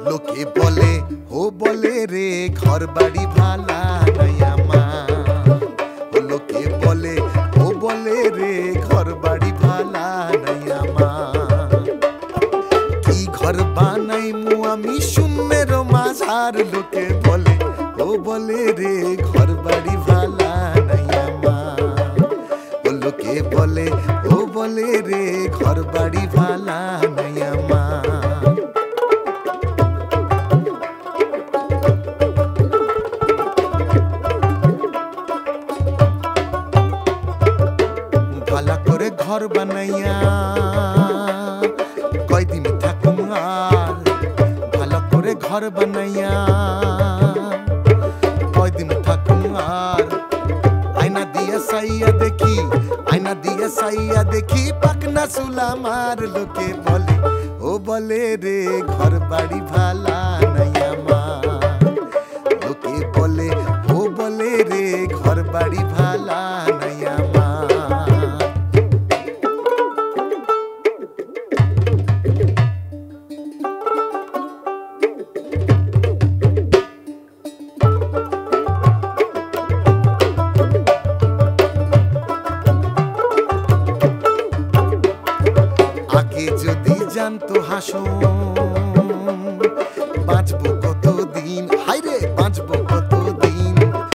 লোকে বলে ও বলে রে ঘর বাড়ি ভালা নাই আমার। লোকে বলে ও বলে রে ঘর বাড়ি ভালা নাই আমার। কি ঘর বানাইমু আমি শূন্যের মাঝার। লোকে বলে ও বলে রে ঘর বাড়ি ভালা নাই আমার। লোকে বলে ও বলে রে ঘর বাড়ি ভালা নাই আমার। ভালা করে ঘর বানাইয়া কয়দিন থাকুম আর। ভালো করে ঘর বানাইয়া কয়দিন থাকুম আর। আয়না দিয়ে সাইয়া দেখি, আয়না দিয়ে সাইয়া দেখি পাকনা চুলা আমার। লোকে বলে ও বলে রে ঘর বাড়ি ভালা নাই আমার। লোকে বলে ও বলে রে ঘর বাড়ি ভালা নাই আমার। আগে যদি জানতো হাসো বাঁচবো